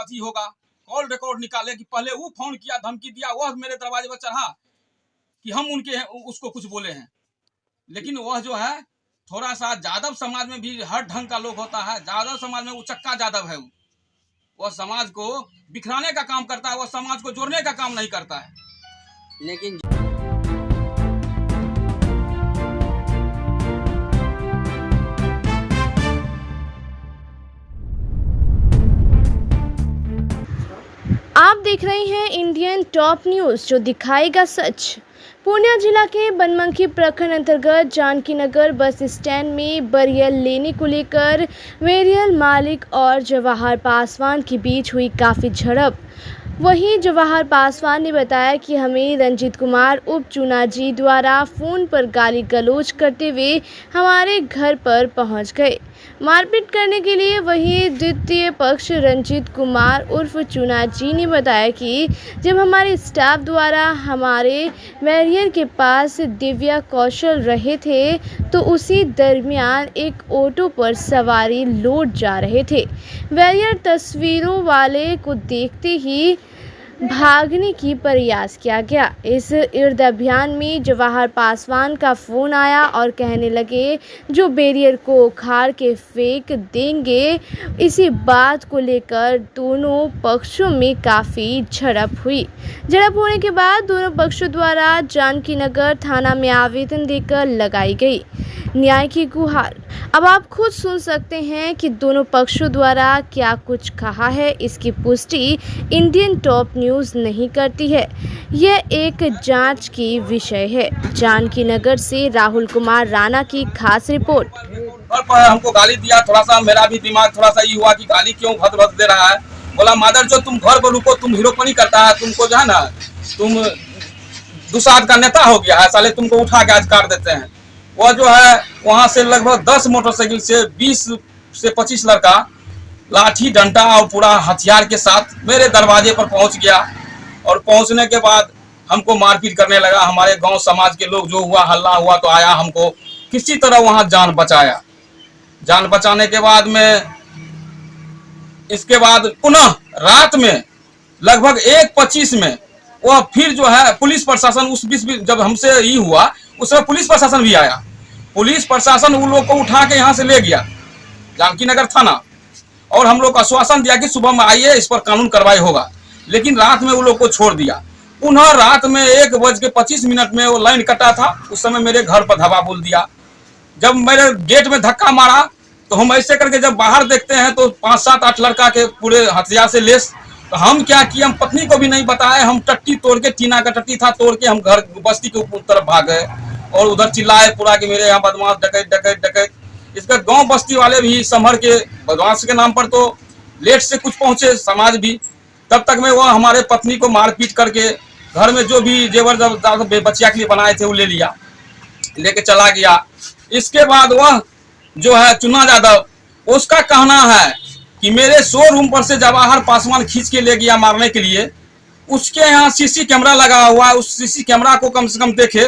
अथी होगा, call record निकाले कि पहले वो फोन किया, धमकी दिया, वह मेरे दरवाजे पर चढ़ा कि हम उसको कुछ बोले हैं। लेकिन वह जो है थोड़ा सा यादव समाज में भी हर ढंग का लोग होता है। यादव समाज में उचक्का यादव है, वह समाज को बिखराने का काम करता है, वह समाज को जोड़ने का काम नहीं करता है। लेकिन आप देख रहे हैं इंडियन टॉप न्यूज़, जो दिखाएगा सच। पूर्णिया जिला के बनमनखी प्रखंड अंतर्गत जानकी नगर बस स्टैंड में बैरियर लेने को लेकर बैरियर मालिक और जवाहर पासवान के बीच हुई काफ़ी झड़प। वहीं जवाहर पासवान ने बताया कि हमें रंजीत कुमार उप चुनाजी द्वारा फ़ोन पर गाली गलौज करते हुए हमारे घर पर पहुंच गए मारपीट करने के लिए। वहीं द्वितीय पक्ष रंजीत कुमार उर्फ चुनाजी ने बताया कि जब हमारे स्टाफ द्वारा हमारे बैरियर के पास दिव्या कौशल रहे थे तो उसी दरमियान एक ऑटो पर सवारी लौट जा रहे थे। बैरियर तस्वीरों वाले को देखते ही भागने की प्रयास किया गया। इस इर्द अभियान में जवाहर पासवान का फ़ोन आया और कहने लगे जो बैरियर को उखाड़ के फेंक देंगे। इसी बात को लेकर दोनों पक्षों में काफ़ी झड़प हुई। झड़प होने के बाद दोनों पक्षों द्वारा जानकी नगर थाना में आवेदन देकर लगाई गई न्याय की गुहार। अब आप खुद सुन सकते हैं कि दोनों पक्षों द्वारा क्या कुछ कहा है। इसकी पुष्टि इंडियन टॉप न्यूज़ नहीं करती है, यह एक जांच की विषय है। जानकी नगर से राहुल कुमार राणा की खास रिपोर्ट। हमको गाली दिया, थोड़ा सा मेरा भी दिमाग थोड़ा सा ये हुआ कि गाली क्यों भद दे रहा है। बोला मादर जो तुम घर पर रुको, तुम हीरोपनी करता है, तुमको जो है ना तुम दुसाध का नेता हो गया है, साले तुमको उठा के आज काट देते हैं। वह जो है वहां से लगभग 10 मोटरसाइकिल से 20 से 25 लड़का लाठी डंडा और पूरा हथियार के साथ मेरे दरवाजे पर पहुंच गया। और पहुंचने के बाद हमको मारपीट करने लगा। हमारे गांव समाज के लोग जो हुआ हल्ला हुआ तो आया, हमको किसी तरह वहां जान बचाया। जान बचाने के बाद में इसके बाद पुनः रात में लगभग 1:25 में वह फिर जो है पुलिस प्रशासन उस बीच जब हमसे ये हुआ उस समय पुलिस प्रशासन भी आया। पुलिस प्रशासन उन लोग को उठा के यहाँ से ले गया जानकी नगर थाना, और हम लोग को आश्वासन दिया कि सुबह में आइए, इस पर कानून कार्रवाई होगा। लेकिन रात में उन लोग को छोड़ दिया। पुनः रात में 1:25 में वो लाइन कटा था, उस समय मेरे घर पर धब्बा बोल दिया। जब मेरे गेट में धक्का मारा तो हम ऐसे करके जब बाहर देखते हैं तो 5, 7, 8 लड़का के पूरे हथियार से लेस। तो हम क्या किए, हम पत्नी को भी नहीं बताए, हम टट्टी तोड़ के, टीना का टट्टी था तोड़ के हम घर बस्ती के ऊपर तरफ भाग गए और उधर चिल्लाए पूरा कि मेरे यहाँ बदमाश डकैत डकैत डकैत। इसका गांव बस्ती वाले भी संभर के बदमाश के नाम पर तो लेट से कुछ पहुंचे, समाज भी। तब तक में वह हमारे पत्नी को मारपीट करके घर में जो भी जेवर बच्चिया के लिए बनाए थे वो ले लिया, लेके चला गया। इसके बाद वह जो है चुन्ना यादव, उसका कहना है कि मेरे शोरूम पर से जवाहर पासवान खींच के ले गया मारने के लिए। उसके यहाँ सीसी कैमरा लगा हुआ है, उस सीसी कैमरा को कम से कम देखे।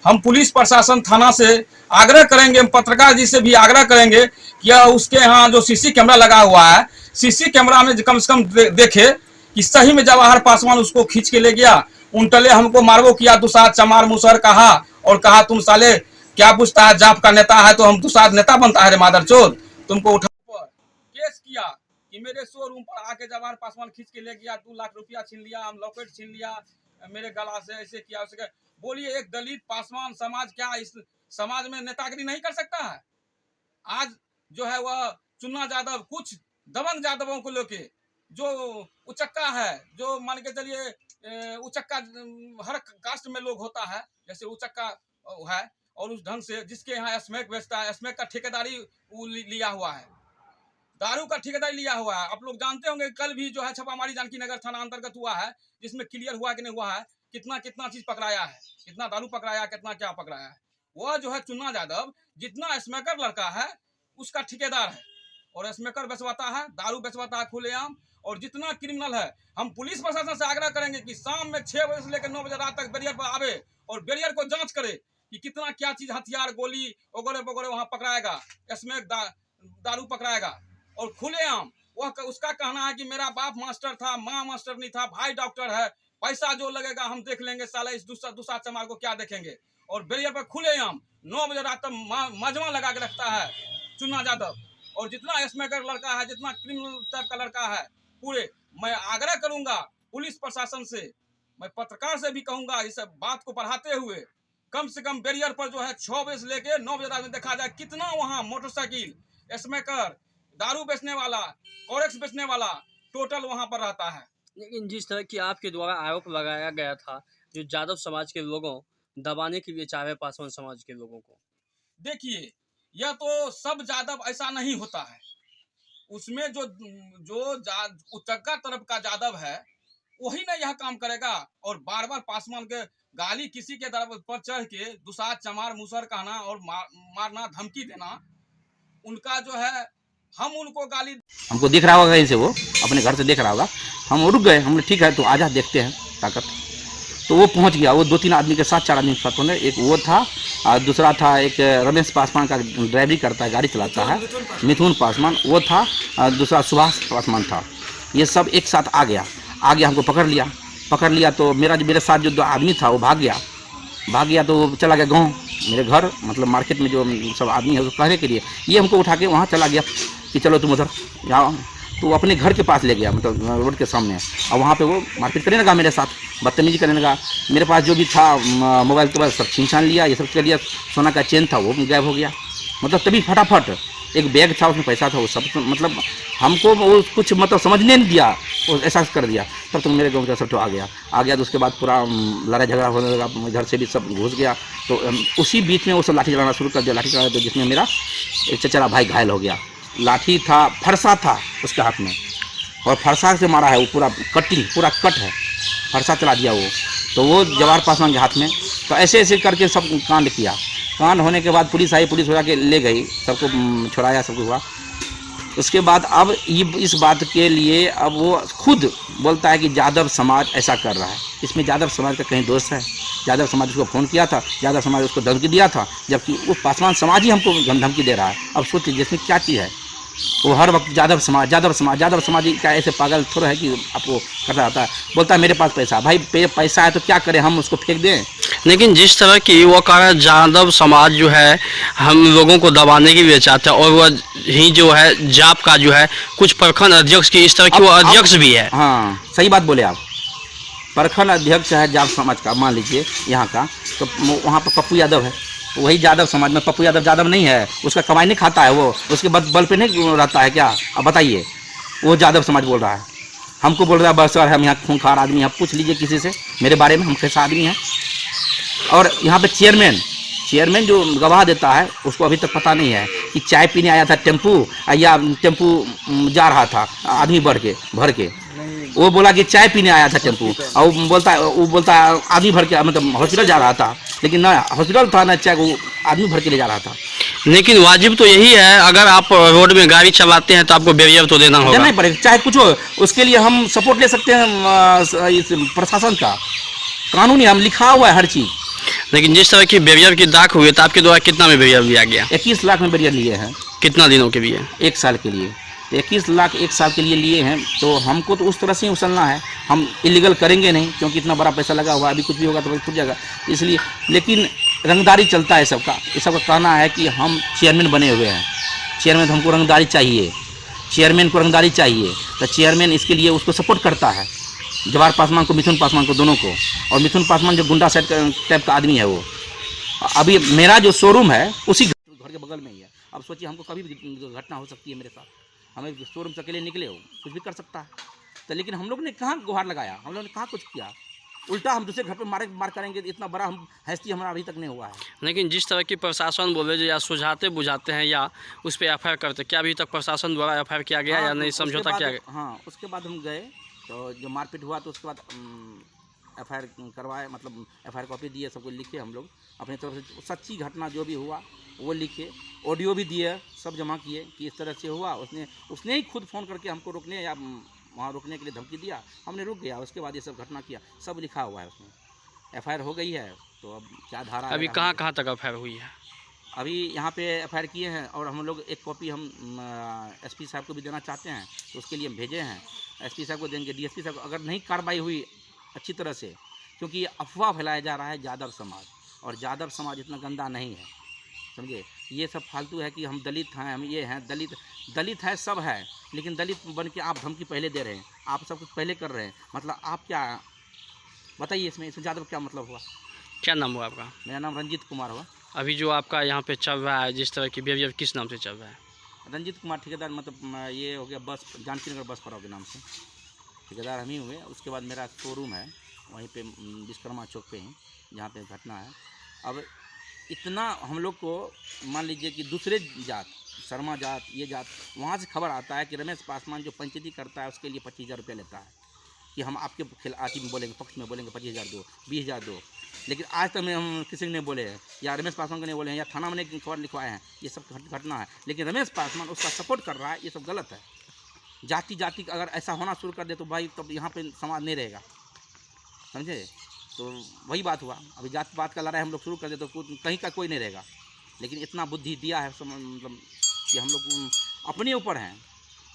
हम पुलिस प्रशासन थाना से आग्रह करेंगे, हम पत्रकार जी से भी आग्रह करेंगे कि उसके यहाँ जो सीसी कैमरा लगा हुआ है, सीसी कैमरा में कम से कम देखे कि सही में जवाहर पासवान उसको खींच के ले गया। उनटले हमको मारवो किया, दुसाध चमार मुसर कहा और कहा तुम साले क्या पूछता है, जाप का नेता है तो हम दुसाध नेता बनता है रे मादरचोद। तुमको उठा केस किया कि मेरे शोरूम पर आके जवाहर पासवान खींच के ले गया, 2 लाख रुपया छीन लिया, हम लॉकेट छीन लिया मेरे गला से, ऐसे किया उसके। बोलिए एक दलित पासवान समाज क्या इस समाज में नेतागिरी नहीं कर सकता है? आज जो है वह चुन्ना यादव कुछ दबंग यादवों को लेके जो उचक्का है, जो मान के चलिए उचक्का हर कास्ट में लोग होता है, जैसे उचक्का है और उस ढंग से जिसके यहाँ स्मैक बेचता है, स्मैक का ठेकेदारी लिया हुआ है, दारू का ठेकेदारी लिया हुआ है। आप लोग जानते होंगे कल भी जो है छापामारी जानकी नगर थाना अंतर्गत हुआ है, जिसमें क्लियर हुआ कि नहीं हुआ है, कितना कितना चीज पकड़ाया है, कितना दारू पकड़ाया, कितना क्या पकड़ाया है। वह जो है चुन्ना यादव जितना स्मैकर लड़का है उसका ठेकेदार है और स्मैकर बेचवाता है, दारू बेचवाता है खुलेआम। और जितना क्रिमिनल है, हम पुलिस प्रशासन से आग्रह करेंगे कि शाम में 6 बजे से लेकर 9 बजे रात तक बैरियर पर आवे और बैरियर को जांच करे कि कितना क्या चीज हथियार गोली वगैरह वगैरह वहां पकड़ाएगा, स्मैक दारू पकड़ाएगा और खुलेआम उसका कहना है कि मेरा बाप मास्टर था, माँ मास्टर नहीं था, भाई डॉक्टर है, पैसा जो लगेगा हम देख लेंगे, साला इस दूसरा चमार को क्या देखेंगे। और बैरियर पर खुलेआम 9 बजे रात तक मजमा लगा के रखता है चुन्ना यादव। और जितना स्मैकर लड़का है, जितना क्रिमिनल टाइप का लड़का है पूरे, मैं आग्रह करूंगा पुलिस प्रशासन से, मैं पत्रकार से भी कहूंगा इस बात को बढ़ाते हुए कम से कम बैरियर पर जो है 6 बजे से लेके 9 बजे रात में देखा जाए कितना वहाँ मोटरसाइकिल, स्मैकर, दारू बेचने वाला, कोरेक्स बेचने वाला टोटल वहाँ पर रहता है। लेकिन जिस तरह की आपके द्वारा आरोप लगाया गया था, जो यादव समाज के लोगों दबाने के लिए चाह रहे पासवान समाज के लोगों को, देखिए यह तो सब यादव ऐसा नहीं होता है, उसमें जो उचक्का तरफ का यादव है वही ना यह काम करेगा। और बार बार पासवान के गाली किसी के तरफ पर चढ़ के दुसाद चमार मुसर कहना और मारना धमकी देना, उनका जो है हम उनको गाली, हमको दिख रहा होगा कहीं से, वो अपने घर से देख रहा होगा, हम रुक गए, हमने ठीक है तो आजा देखते हैं ताकत। तो वो पहुंच गया, वो 2-3 आदमी के साथ, 4 आदमी के साथ होने, एक वो था और दूसरा था एक रमेश पासवान का ड्राइवरी करता है, गाड़ी चलाता है, मिथुन पासवान वो था, और दूसरा सुभाष पासवान था। ये सब एक साथ आ गया, हमको पकड़ लिया तो मेरे साथ जो 2 आदमी था वो भाग गया तो वो चला गया गाँव, मेरे घर मतलब मार्केट में जो सब आदमी है उसको कहने के लिए, ये हमको उठा के वहाँ चला गया कि चलो तुम उधर जाओ। तो वो अपने घर के पास ले गया, मतलब रोड के सामने, और वहाँ पे वो मारपीट करने लगा मेरे साथ, बदतमीजी करने लगा। मेरे पास जो भी था मोबाइल तो सब छीन लिया, ये सब कर लिया, सोना का चेन था वो गायब हो गया। मतलब तभी फटाफट एक बैग था उसमें पैसा था, वो सब मतलब हमको वो कुछ मतलब समझने नहीं दिया, वो एहसास कर दिया। तब तक मेरे गाँव का सब आ गया तो उसके बाद पूरा लड़ाई झगड़ा होने लगा, इधर से भी सब घुस गया। तो उसी बीच में वो सब लाठी चलाना शुरू कर दिया, लाठी चलाना, जिसमें मेरा एक चचेरा भाई घायल हो गया। लाठी था, फरसा था उसके हाथ में, और फरसा से मारा है, वो पूरा कट है, फरसा चला दिया वो, तो वो जवाहर पासवान के हाथ में। तो ऐसे करके सब कांड किया। कांड होने के बाद पुलिस आई, पुलिस उठा के ले गई, सबको छुड़ाया, सबको हुआ। उसके बाद अब इस बात के लिए अब वो खुद बोलता है कि यादव समाज ऐसा कर रहा है। इसमें यादव समाज का कहीं दोष है? यादव समाज उसको फ़ोन किया था, यादव समाज उसको धमकी दिया था, जबकि वो पासवान समाज ही हमको धमकी दे रहा है। अब सोचिए जिसमें क्या चीज़ है, वो हर वक्त यादव समाज का ऐसे पागल थोड़ा है कि आपको करता रहता है। बोलता है मेरे पास पैसा, भाई पैसा है तो क्या करें, हम उसको फेंक दें? लेकिन जिस तरह की वो कारण यादव समाज जो है हम लोगों को दबाने के लिए चाहता है, और वह ही जो है जाप का जो है कुछ प्रखंड अध्यक्ष की इस तरह की वो अध्यक्ष भी है। हाँ सही बात बोले आप, प्रखंड अध्यक्ष है जाप समाज का, मान लीजिए यहाँ का, तो वहाँ पर पप्पू यादव है, वही यादव समाज में पप्पू यादव नहीं है, उसका कमाई नहीं खाता है, वो उसके बल पे नहीं रहता है क्या? अब बताइए, वो यादव समाज बोल रहा है, हमको बोल रहा है बस सर हम यहाँ खूंखार आदमी हैं। पूछ लीजिए किसी से मेरे बारे में, हम कैसा आदमी हैं। और यहाँ पे चेयरमैन जो गवाह देता है उसको अभी तक पता नहीं है कि चाय पीने आया था टेम्पू, या टेम्पू जा रहा था आदमी भर के, वो बोला कि चाय पीने आया था टेम्पू, और वो बोलता है आदमी भर के, मतलब हॉस्पिटल जा रहा था, लेकिन ना हॉस्पिटल था ना चाय, वो आदमी भर के ले जा रहा था। लेकिन वाजिब तो यही है, अगर आप रोड में गाड़ी चलाते हैं तो आपको बैरियर तो देना होगा, नहीं पड़ेगा, चाहे कुछ हो। उसके लिए हम सपोर्ट ले सकते हैं इस प्रशासन का, कानूनी हम लिखा हुआ है हर चीज़। लेकिन जिस तरह की बैरियर की दाख हुई तो आपके द्वारा कितना में बैरियर लिया गया? 21 लाख में बैरियर लिए हैं। कितना दिनों के लिए? 1 साल के लिए। 21 लाख 1 साल के लिए लिए हैं, तो हमको तो उस तरह से ही उछलना है, हम इलीगल करेंगे नहीं, क्योंकि इतना बड़ा पैसा लगा हुआ, अभी कुछ भी होगा तो छूट जाएगा, इसलिए। लेकिन रंगदारी चलता है सबका, ये सबका कहना है कि हम चेयरमैन बने हुए हैं, चेयरमैन तो हमको रंगदारी चाहिए, चेयरमैन को रंगदारी चाहिए, तो चेयरमैन इसके लिए उसको सपोर्ट करता है, जवाहर पासवान को, मिथुन पासवान को, दोनों को। और मिथुन पासवान जो गुंडा सेट टाइप का आदमी है, वो अभी मेरा जो शोरूम है उसी घर के बगल में ही है। अब सोचिए हमको कभी भी घटना हो सकती है मेरे साथ, हमें शोरूम से अकेले निकले हो, कुछ भी कर सकता है। तो लेकिन हम लोग ने कहाँ गुहार लगाया, हम लोग ने कहाँ कुछ किया, उल्टा हम दूसरे घर पर मार करेंगे, इतना बड़ा हम हैसियत हमारा अभी तक नहीं हुआ है। लेकिन जिस तरह की प्रशासन बोले जो या सुझाते बुझाते हैं या उस पर एफ आई आर करते, क्या अभी तक प्रशासन द्वारा एफ आई आर किया गया या नहीं, समझौता किया गया? हाँ, उसके बाद हम गए तो जो मारपीट हुआ तो उसके बाद एफ आई आर करवाए, मतलब एफ आई आर कॉपी दिए, सबको लिखे हम लोग अपनी तरफ से, सच्ची घटना जो भी हुआ वो लिखे, ऑडियो भी दिए, सब जमा किए कि इस तरह से हुआ। उसने ही खुद फ़ोन करके हमको रोकने या वहाँ रोकने के लिए धमकी दिया, हमने रुक गया, उसके बाद ये सब घटना किया, सब लिखा हुआ है उसमें, एफ आई आर हो गई है। तो अब क्या धारा, अभी कहाँ तक एफ आई आर हुई है? अभी यहाँ पे FIR किए हैं और हम लोग एक कॉपी हम SP साहब को भी देना चाहते हैं, तो उसके लिए हम भेजे हैं। SP साहब को देंगे, DSP साहब को। अगर नहीं कार्रवाई हुई अच्छी तरह से, क्योंकि ये अफवाह फैलाया जा रहा है यादव समाज, और यादव समाज इतना गंदा नहीं है, समझे। ये सब फालतू है कि हम दलित हैं, हम ये हैं, दलित है, सब है, लेकिन दलित बन के आप धमकी पहले दे रहे हैं, आप सब कुछ पहले कर रहे हैं। मतलब आप क्या बताइए इसमें यादव क्या मतलब हुआ? क्या नाम हुआ आपका? मेरा नाम रंजीत कुमार हुआ। अभी जो आपका यहाँ पे चल रहा है, जिस तरह की बिहेवियर, किस नाम से चल रहा है? रंजीत कुमार ठेकेदार, मतलब ये हो गया बस जानकी नगर बस पड़ाव के नाम से ठेकेदार हम ही हुए। उसके बाद मेरा शोरूम है वहीं पे विश्वकर्मा चौक पे ही, जहाँ पे घटना है। अब इतना हम लोग को मान लीजिए कि दूसरे जात, शर्मा जात, ये जात, वहाँ से खबर आता है कि रमेश पासवान जो पंचायती करता है उसके लिए 25,000 रुपये लेता है, कि हम आपके खिलाफ में बोलेंगे, पक्ष में बोलेंगे 25,000 दो, 20,000 दो। लेकिन आज तक में हम किसी ने बोले हैं, या रमेश पासवान को नहीं बोले हैं, या थाना में खबर लिखवाए हैं, ये सब घटना है। लेकिन रमेश पासवान उसका सपोर्ट कर रहा है, ये सब गलत है। जाति अगर ऐसा होना शुरू कर दे तो भाई तब यहाँ पे समाज नहीं रहेगा, समझे। तो वही बात हुआ, अभी जात पात का लड़ाई हम लोग शुरू कर दे तो कहीं का कोई नहीं रहेगा। लेकिन इतना बुद्धि दिया है मतलब कि हम लोग अपने ऊपर हैं,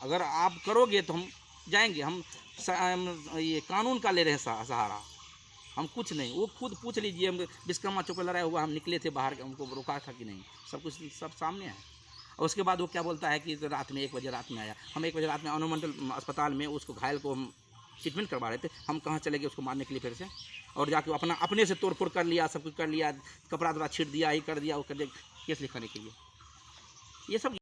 अगर आप करोगे तो हम जाएंगे। हम ये कानून का ले रहे हैं सहारा, हम कुछ नहीं। वो खुद पूछ लीजिए, हम विश्वकर्मा चौक पर लड़ाई हुआ, हम निकले थे बाहर, हमको रोका था कि नहीं, सब कुछ सब सामने है। और उसके बाद वो क्या बोलता है कि रात में 1 बजे रात में आया। हम 1 बजे रात में अनुमंडल अस्पताल में उसको घायल को हम ट्रीटमेंट करवा रहे थे, हम कहाँ चले गए उसको मारने के लिए फिर से, और जाके अपने से तोड़ फोड़ कर लिया, सब कुछ कर लिया, कपड़ा छीट दिया, ये कर दिया, वो कर दिया, केस लिखाने के लिए। ये सब